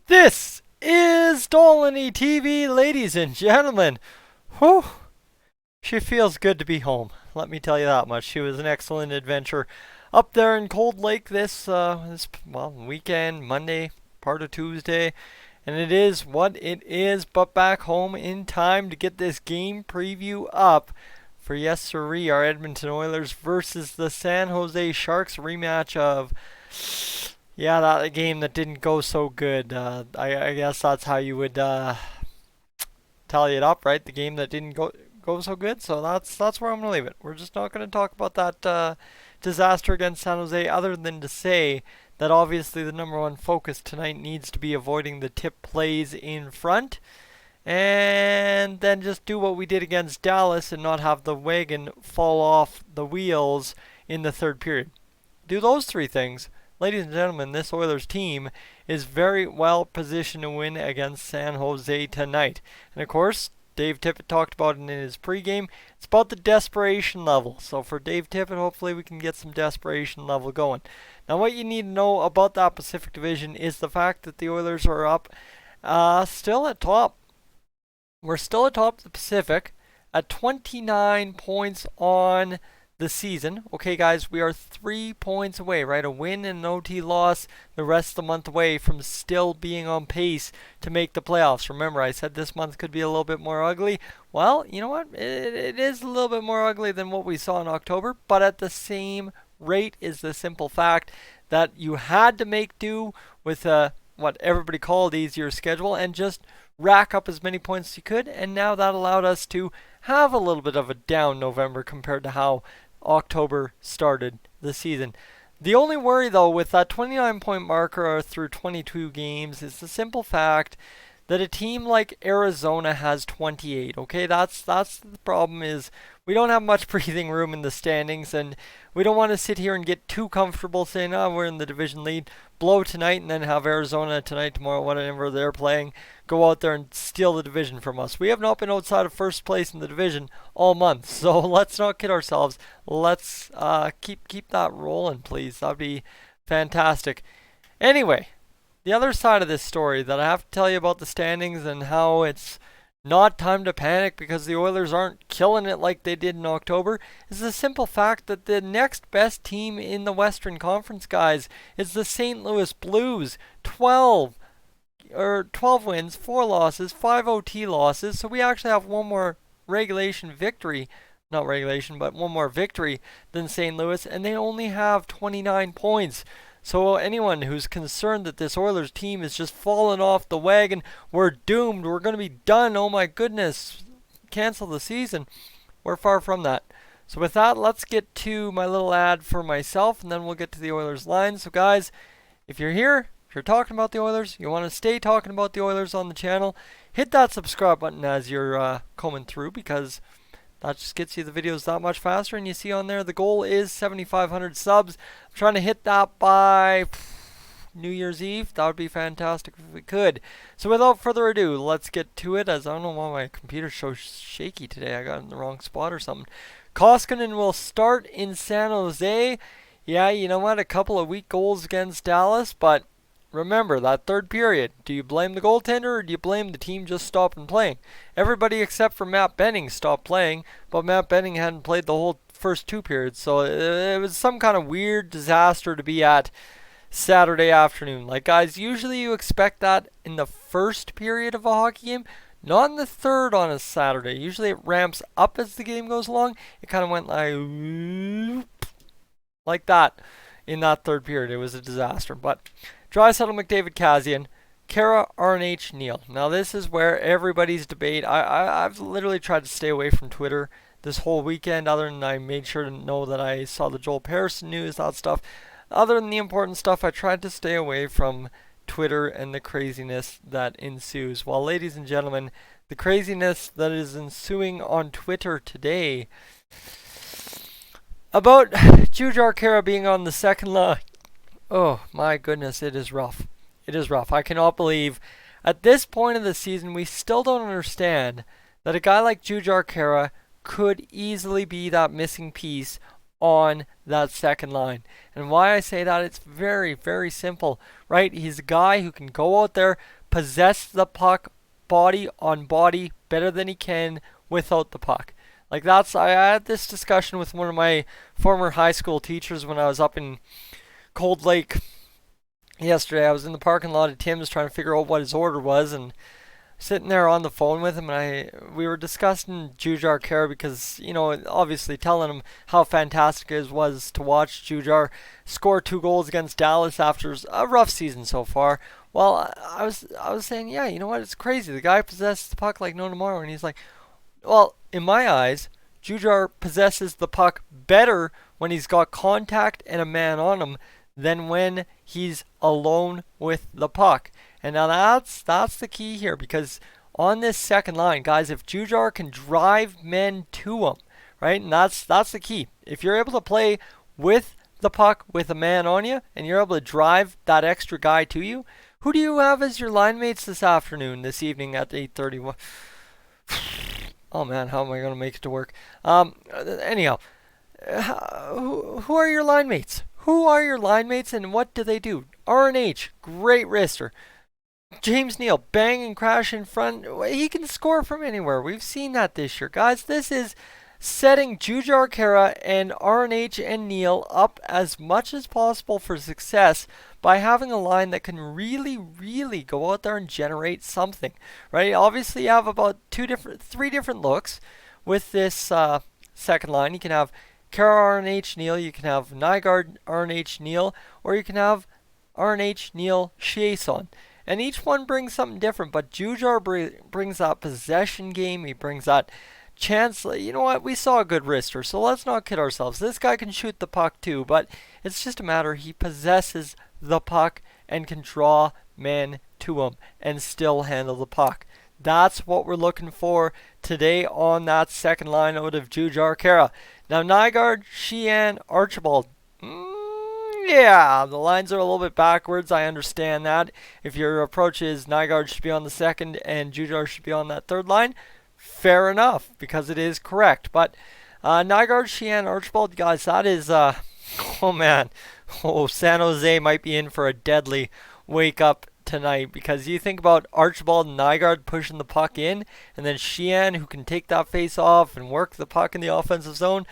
This is Dolynny TV, ladies and gentlemen. Whew, she feels good to be home. Let me tell you that much. She was an excellent adventure up there in Cold Lake this weekend, Monday, part of Tuesday, and it is what it is. But back home in time to get this game preview up for yes sirree, our Edmonton Oilers versus the San Jose Sharks rematch of that game that didn't go so good. I guess that's how you would tally it up, right? The game that didn't go so good. So that's where I'm gonna leave it. We're just not gonna talk about that disaster against San Jose, other than to say that obviously the number one focus tonight needs to be avoiding the tip plays in front, and then just do what we did against Dallas and not have the wagon fall off the wheels in the third period. Do those three things. Ladies and gentlemen, this Oilers team is very well positioned to win against San Jose tonight. And of course, Dave Tippett talked about it in his pregame. It's about the desperation level. So for Dave Tippett, hopefully we can get some desperation level going. Now what you need to know about that Pacific Division is the fact that the Oilers are up still at top. We're still atop the Pacific at 29 points on the season. Okay, guys, we are 3 points away, right? A win and an OT loss the rest of the month away from still being on pace to make the playoffs. Remember, I said this month could be a little bit more ugly. Well, you know what? It is a little bit more ugly than what we saw in October, but at the same rate is the simple fact that you had to make do with what everybody called easier schedule and just rack up as many points as you could, and now that allowed us to have a little bit of a down November compared to how October started the season. The only worry, though, with that 29-point marker through 22 games is the simple fact that a team like Arizona has 28. Okay, that's the problem. Is we don't have much breathing room in the standings, and we don't want to sit here and get too comfortable saying, "Oh, we're in the division lead, blow tonight, and then have Arizona tonight, tomorrow, whatever they're playing, go out there and steal the division from us." We have not been outside of first place in the division all month, so let's not kid ourselves. Let's keep that rolling, please. That'd be fantastic. Anyway, the other side of this story that I have to tell you about the standings and how it's not time to panic because the Oilers aren't killing it like they did in October is the simple fact that the next best team in the Western Conference, guys, is the St. Louis Blues. 12 wins, 4 losses, 5 OT losses. So we actually have one more regulation victory, not regulation, but one more victory than St. Louis, and they only have 29 points. So anyone who's concerned that this Oilers team is just falling off the wagon, we're doomed, we're going to be done, oh my goodness, cancel the season, we're far from that. So with that, let's get to my little ad for myself, and then we'll get to the Oilers line. So guys, if you're here, if you're talking about the Oilers, you want to stay talking about the Oilers on the channel, hit that subscribe button as you're coming through, because that just gets you the videos that much faster. And you see on there, the goal is 7,500 subs. I'm trying to hit that by New Year's Eve. That would be fantastic if we could. So without further ado, let's get to it. As I don't know why my computer's so shaky today. I got it in the wrong spot or something. Koskinen will start in San Jose. Yeah, you know what? A couple of weak goals against Dallas, but remember, that third period, do you blame the goaltender or do you blame the team just stopping playing? Everybody except for Matt Benning stopped playing, but Matt Benning hadn't played the whole first 2 periods, so it was some kind of weird disaster to be at Saturday afternoon. Like, guys, usually you expect that in the first period of a hockey game, not in the third on a Saturday. Usually it ramps up as the game goes along. It kind of went like that in that third period. It was a disaster, but Draisaitl, McDavid, Kassian, Kara, RNH, Neal. Now this is where everybody's debate. I've literally tried to stay away from Twitter this whole weekend, other than I made sure to know that I saw the Joel Pearson news, that stuff. Other than the important stuff, I tried to stay away from Twitter and the craziness that ensues. Well, ladies and gentlemen, the craziness that is ensuing on Twitter today about Jujhar Khaira being on the second line. Oh my goodness, it is rough. It is rough. I cannot believe at this point of the season we still don't understand that a guy like Jujhar Khaira could easily be that missing piece on that second line. And why I say that, it's very, very simple, right? He's a guy who can go out there, possess the puck body on body better than he can without the puck. Like I had this discussion with one of my former high school teachers when I was up in Cold Lake yesterday. I was in the parking lot at Tim's trying to figure out what his order was, and sitting there on the phone with him, and we were discussing Jujhar Khaira because, obviously telling him how fantastic it was to watch Jujhar score 2 goals against Dallas after a rough season so far. Well, I was saying, yeah, you know what? It's crazy. The guy possesses the puck like no tomorrow, and he's like, well, in my eyes, Jujhar possesses the puck better when he's got contact and a man on him than when he's alone with the puck. And now that's the key here, because on this second line, guys, if Jujhar can drive men to him, right, and that's the key. If you're able to play with the puck with a man on you, and you're able to drive that extra guy to you, who do you have as your line mates this evening at 8:30? Oh man, how am I going to make it to work? Anyhow, who are your line mates? Who are your line mates, and what do they do? RNH, great wrister. James Neal, bang and crash in front. He can score from anywhere. We've seen that this year. Guys, this is setting Jujhar Khaira and RNH and Neal up as much as possible for success by having a line that can really, really go out there and generate something, right? Obviously, you have about 3 different looks with this second line. You can have Khaira, RNH, Neal. You can have Nygaard, RNH, Neal. Or you can have RNH, Neal, Chiasson. And each one brings something different, but Jujhar brings that possession game. He brings that chance. You know what? We saw a good wrister, so let's not kid ourselves. This guy can shoot the puck too, but it's just a matter he possesses the puck and can draw men to him and still handle the puck. That's what we're looking for today on that second line out of Jujhar Khaira. Now, Nygaard, Sheehan, Archibald. Yeah, the lines are a little bit backwards. I understand that. If your approach is Nygaard should be on the second and Jujhar should be on that third line, fair enough, because it is correct. But Nygaard, Sheehan, Archibald, guys, that is, oh man, San Jose might be in for a deadly wake-up tonight, because you think about Archibald and Nygaard pushing the puck in, and then Sheehan, who can take that face off and work the puck in the offensive zone.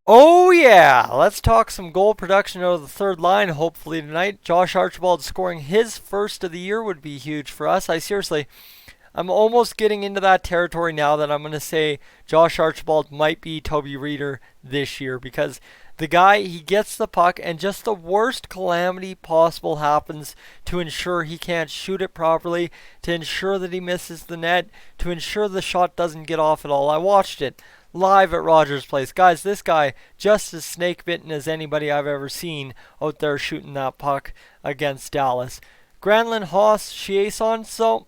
Oh yeah, let's talk some goal production out of the third line hopefully tonight. Josh Archibald scoring his first of the year would be huge for us. I'm almost getting into that territory now that I'm going to say Josh Archibald might be Toby Reeder this year, because the guy, he gets the puck and just the worst calamity possible happens to ensure he can't shoot it properly, to ensure that he misses the net, to ensure the shot doesn't get off at all. I watched it live at Rogers Place. Guys, this guy just as snake bitten as anybody I've ever seen out there shooting that puck against Dallas. Granlund, Haas, Chiasson. So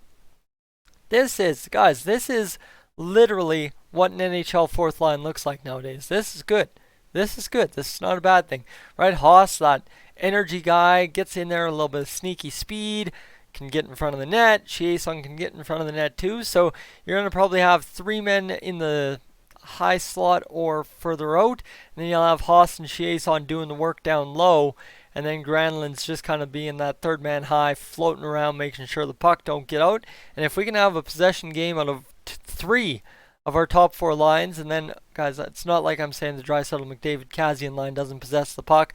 this is literally what an NHL fourth line looks like nowadays. This is good. This is not a bad thing, right? Haas, that energy guy, gets in there, a little bit of sneaky speed, can get in front of the net. Chiasson can get in front of the net too. So you're going to probably have 3 men in the high slot or further out, and then you'll have Haas and Chiasson doing the work down low, and then Granlund's just kind of being that third man high, floating around, making sure the puck don't get out. And if we can have a possession game out of 3 of our top 4 lines, and then, guys, it's not like I'm saying the Draisaitl, McDavid, Kassian line doesn't possess the puck.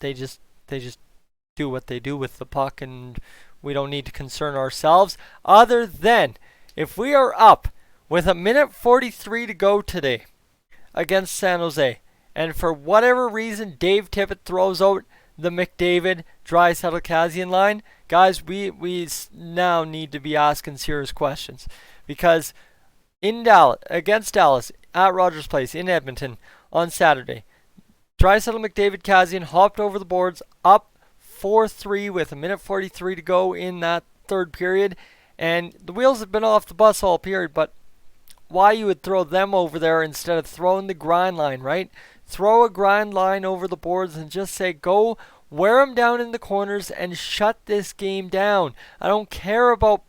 They just do what they do with the puck, and we don't need to concern ourselves, other than if we are up with 1:43 to go today against San Jose, and for whatever reason Dave Tippett throws out the McDavid, Draisaitl, Kassian line, guys, we now need to be asking serious questions, because in Dallas, against Dallas at Rogers Place in Edmonton on Saturday, Draisaitl, McDavid, Kassian hopped over the boards up 4-3 with 1:43 to go in that third period, and the wheels have been off the bus all period. But why you would throw them over there instead of throwing the grind line, right? Throw a grind line over the boards and just say, go wear them down in the corners and shut this game down. I don't care about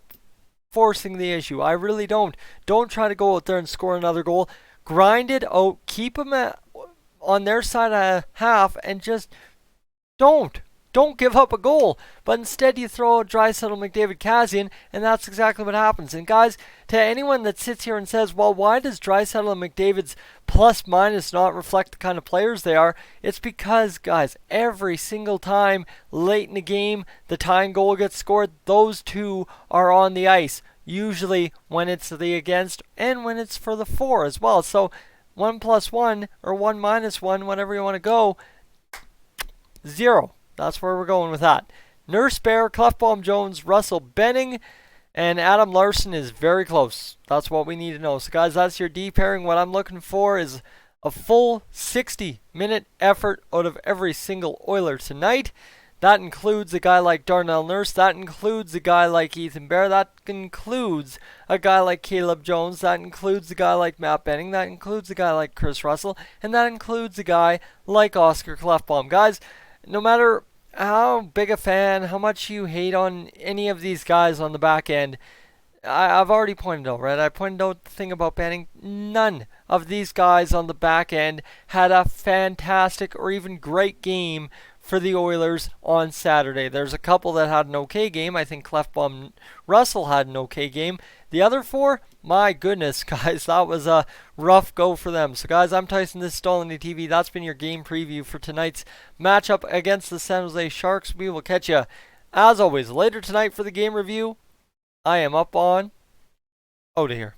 forcing the issue. I really don't. Don't try to go out there and score another goal. Grind it out. Keep them at on their side of half and just don't give up a goal. But instead you throw out Draisaitl, McDavid, Kassian, and that's exactly what happens. And guys, to anyone that sits here and says, well, why does Draisaitl and McDavid's plus minus not reflect the kind of players they are? It's because, guys, every single time late in the game the tying goal gets scored, those two are on the ice. Usually when it's the against and when it's for the for as well. So 1 + 1 or 1 - 1, whatever you want to go, 0. That's where we're going with that. Nurse Bear, Clefbaum Jones, Russell Benning, and Adam Larson is very close. That's what we need to know. So guys, that's your D pairing. What I'm looking for is a full 60-minute effort out of every single Oiler tonight. That includes a guy like Darnell Nurse. That includes a guy like Ethan Bear. That includes a guy like Caleb Jones. That includes a guy like Matt Benning. That includes a guy like Chris Russell. And that includes a guy like Oscar Clefbaum. Guys, no matter how big a fan, how much you hate on any of these guys on the back end, I've already pointed out, right? I pointed out the thing about Benning. None of these guys on the back end had a fantastic or even great game for the Oilers on Saturday. There's a couple that had an okay game. I think Clefbaum Russell had an okay game. The other four, my goodness, guys, that was a rough go for them. So, guys, I'm Tyson. This is Dolynny TV. That's been your game preview for tonight's matchup against the San Jose Sharks. We will catch you, as always, later tonight for the game review. I am up on out of here.